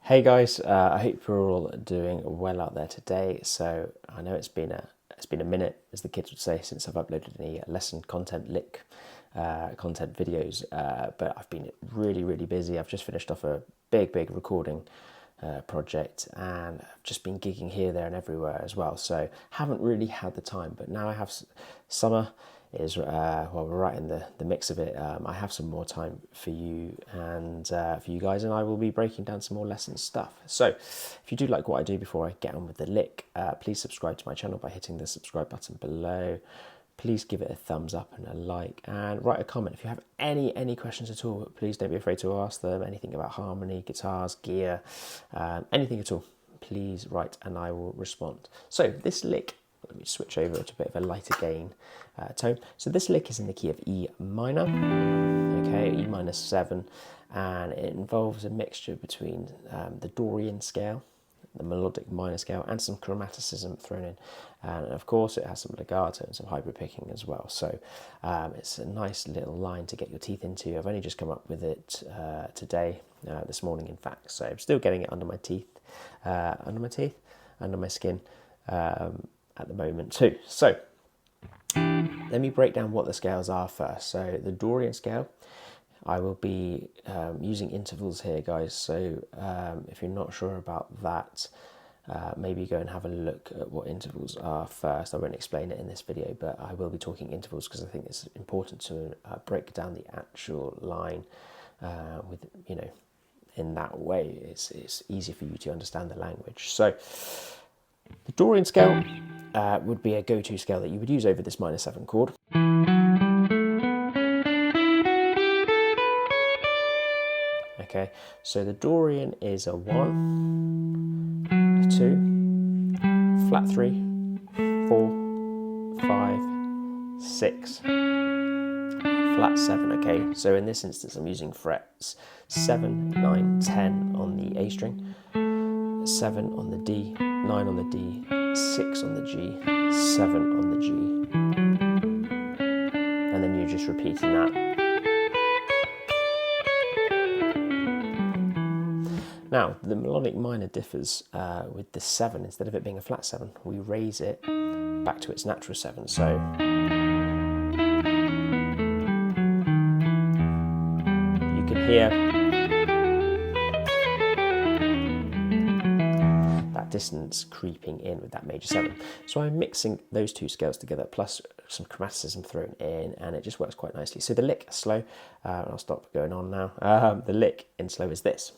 Hey guys, I hope you're all doing well out there today. So I know it's been a minute, as the kids would say, since I've uploaded any lesson content content videos. But I've been really busy. I've just finished off a big recording project, and I've just been gigging here, there, and everywhere as well. So haven't really had the time. But now I have summer. We're right in the mix of it. I have some more time for you and for you guys, and I will be breaking down some more lesson stuff. So if you do like what I do, before I get on with the lick, please subscribe to my channel by hitting the subscribe button below. Please give it a thumbs up and a like, and write a comment. If you have any questions at all, please don't be afraid to ask them. Anything about harmony, guitars, gear, anything at all, please write and I will respond. So this lick, let me switch over to a bit of a lighter gain tone. So this lick is in the key of E minor, okay, E minor 7, and it involves a mixture between the Dorian scale, the melodic minor scale, and some chromaticism thrown in. And of course it has some legato and some hybrid picking as well. So it's a nice little line to get your teeth into. I've only just come up with it today, this morning in fact, so I'm still getting it under my teeth, under my skin at the moment too. So let me break down what the scales are first. So the Dorian scale, I will be using intervals here, guys. So if you're not sure about that, maybe go and have a look at what intervals are first. I won't explain it in this video, but I will be talking intervals because I think it's important to break down the actual line with, in that way. It's easier for you to understand the language. So the Dorian scale would be a go-to scale that you would use over this minor 7 chord. Okay, so the Dorian is a 1, a 2, flat 3, 4, 5, 6, flat 7, okay? So in this instance I'm using frets 7, 9, 10 on the A string, 7 on the D, 9 on the D, 6 on the G, 7 on the G, and then you're just repeating that. Now, the melodic minor differs with the 7. Instead of it being a flat 7, we raise it back to its natural 7. So you can hear that dissonance creeping in with that major 7. So I'm mixing those two scales together, plus some chromaticism thrown in, and it just works quite nicely. So the lick slow, I'll stop going on now. The lick in slow is this.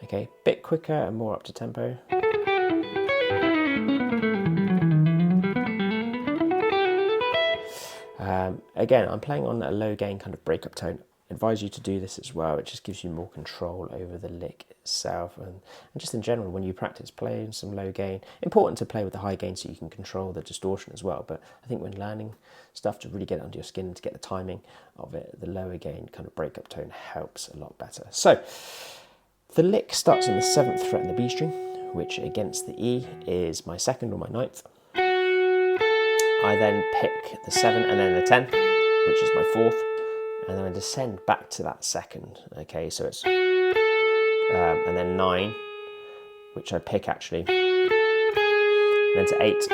Okay, bit quicker and more up to tempo. Again, I'm playing on a low gain kind of breakup tone. I advise you to do this as well. It just gives you more control over the lick itself, and just in general when you practice playing some low gain. Important to play with the high gain so you can control the distortion as well, but I think when learning stuff, to really get it under your skin, to get the timing of it, the lower gain kind of breakup tone helps a lot better. So the lick starts on the 7th fret in the B string, which against the E is my 2nd or my 9th. I then pick the 7 and then the 10, which is my 4th, and then I descend back to that 2nd. Okay, so it's and then 9, which I pick actually, and then to 8,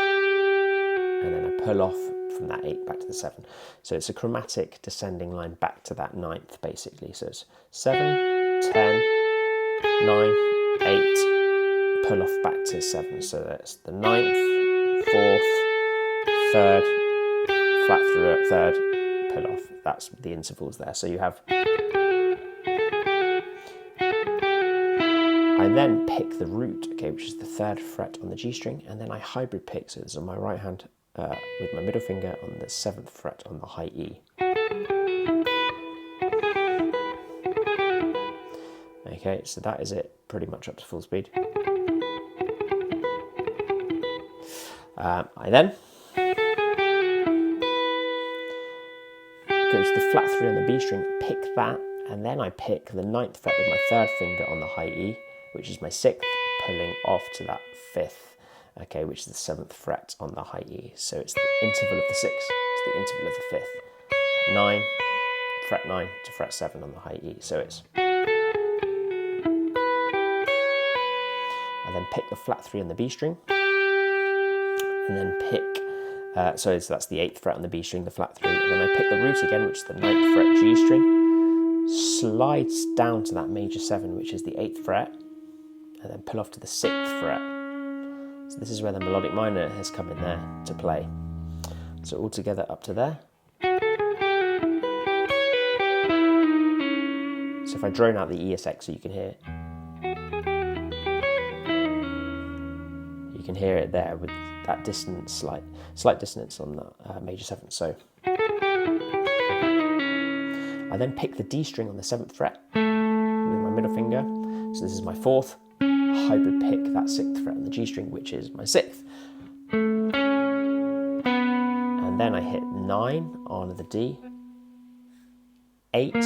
and then I pull off from that 8 back to the 7. So it's a chromatic descending line back to that 9th basically. So it's 7, 10, 9, 8, pull off back to 7. So that's the 9th, 4th, 3rd, flat through 3rd, pull off. That's the intervals there. So you have. I then pick the root, okay, which is the 3rd fret on the G string, and then I hybrid pick. So it's on my right hand with my middle finger on the 7th fret on the high E. Okay, so that is it, pretty much up to full speed. I then go to the flat 3 on the B string, pick that, and then I pick the 9th fret with my 3rd finger on the high E, which is my 6th, pulling off to that 5th okay, which is the 7th fret on the high E. So it's the interval of the 6th to the interval of the 5th. 9, fret 9 to fret 7 on the high E. So it's... I then pick the flat 3 on the B string, and then pick, so that's the 8th fret on the B string, the flat 3, and then I pick the root again, which is the 9th fret G string, slides down to that major 7, which is the 8th fret, and then pull off to the 6th fret. So this is where the melodic minor has come in there to play. So all together up to there. So if I drone out the ESX so you can hear it, you can hear it there with that dissonance, slight dissonance on the major 7th. So I then pick the D string on the 7th fret with my middle finger. So this is my 4th. Hybrid pick that 6th fret on the G string, which is my 6th. And then I hit 9 on the D, 8,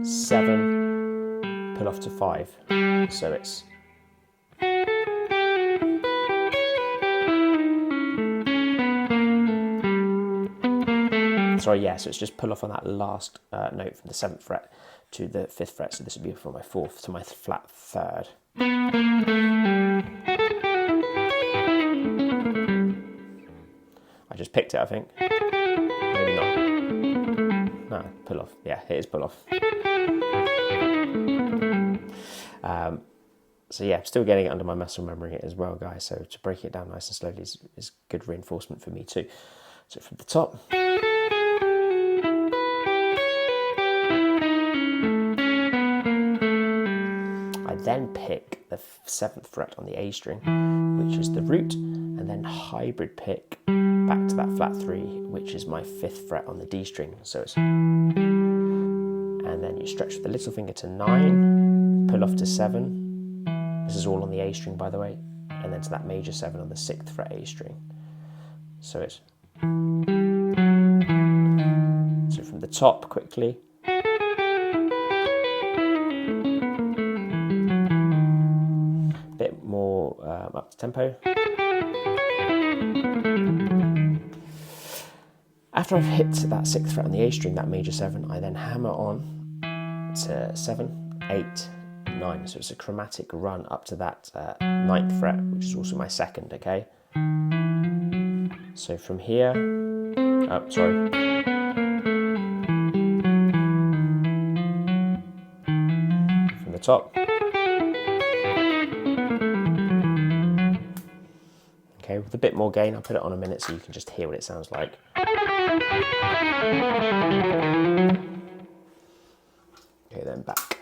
7, pull off to 5. So it's... Sorry, yeah, so it's just pull off on that last note from the 7th fret to the 5th fret. So this would be from my 4th to my flat 3rd. I just picked it, I think. Maybe not. No, pull off. Yeah, it is pull off. So yeah, I'm still getting it under my muscle memory as well, guys. So to break it down nice and slowly is good reinforcement for me too. So from the top. I then pick the 7th fret on the A string, which is the root, and then hybrid pick back to that flat 3, which is my 5th fret on the D string. So it's... And then you stretch with the little finger to 9, pull off to 7. This is all on the A string, by the way, and then to that major 7 on the 6th fret A string. So it's... So from the top, quickly. Bit more up to tempo. After I've hit that 6th fret on the A string, that major 7, I then hammer on to 7, 8, 9. So it's a chromatic run up to that 9th fret, which is also my 2nd, okay? So from here, from the top. Okay, with a bit more gain, I'll put it on a minute so you can just hear what it sounds like. Okay, then back.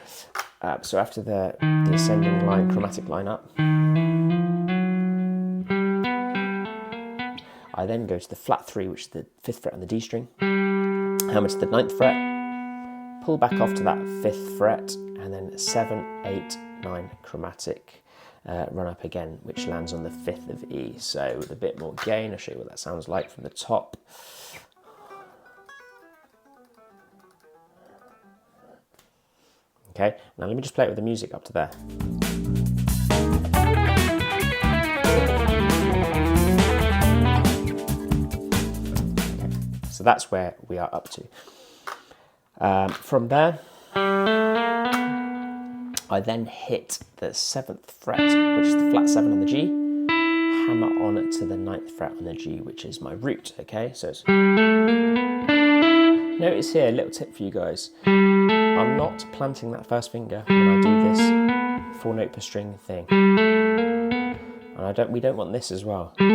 So after the ascending line, chromatic line up, I then go to the flat 3, which is the 5th fret on the D string, hammer to the 9th fret, pull back off to that 5th fret, and then 7, 8, 9 chromatic run up again, which lands on the 5th of E. So with a bit more gain, I'll show you what that sounds like from the top. Okay, now let me just play it with the music up to there. Okay, so that's where we are up to. From there, I then hit the 7th fret, which is the flat 7 on the G, hammer on it to the 9th fret on the G, which is my root, okay? So it's... Notice here, a little tip for you guys. I'm not planting that first finger when I do this 4 note per string thing. And we don't want this as well. We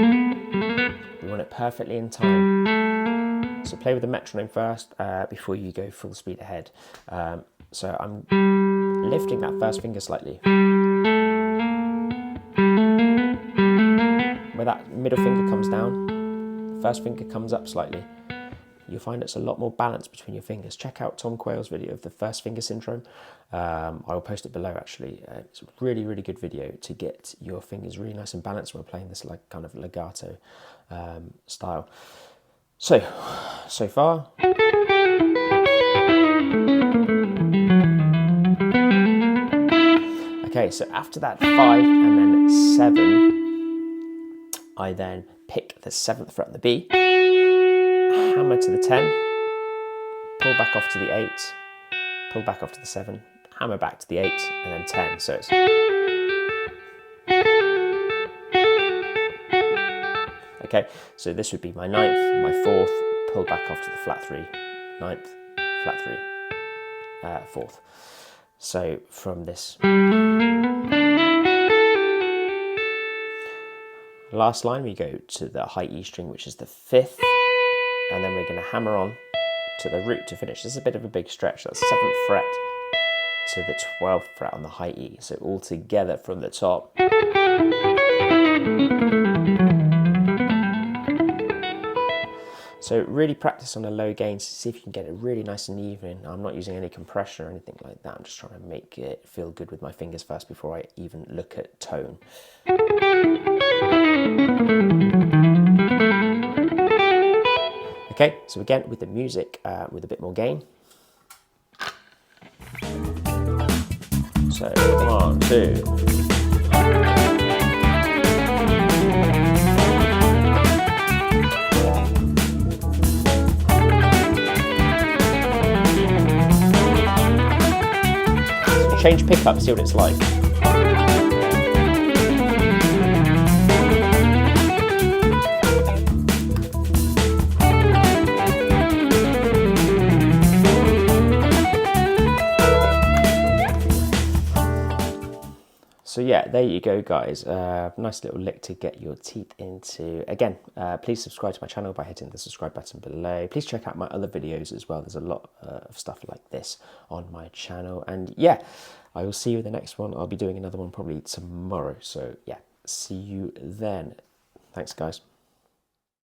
want it perfectly in time. So play with the metronome first before you go full speed ahead. So I'm lifting that first finger slightly. Where that middle finger comes down, the first finger comes up slightly. You'll find it's a lot more balance between your fingers. Check out Tom Quayle's video of the first finger syndrome. I will post it below actually. It's a really, really good video to get your fingers really nice and balanced when we're playing this like kind of legato style. So far. Okay, so after that 5 and then 7, I then pick the 7th fret on the B, hammer to the 10, pull back off to the 8, pull back off to the 7, hammer back to the 8, and then 10. So it's... Okay, so this would be my 9th, my 4th, pull back off to the flat 3, 9th, flat 3, 4th. So from this last line, we go to the high E string, which is the 5th, and then we're going to hammer on to the root to finish. This is a bit of a big stretch. That's 7th fret to the 12th fret on the high E. So all together from the top. So really practice on a low gain to see if you can get it really nice and even. I'm not using any compression or anything like that. I'm just trying to make it feel good with my fingers first before I even look at tone. Okay, so again with the music with a bit more gain. So 1, 2. Change pickup, see what it's like. So yeah, there you go, guys. Nice little lick to get your teeth into. Again, please subscribe to my channel by hitting the subscribe button below. Please check out my other videos as well. There's a lot of stuff like this on my channel. And yeah, I will see you in the next one. I'll be doing another one probably tomorrow. So yeah, see you then. Thanks, guys.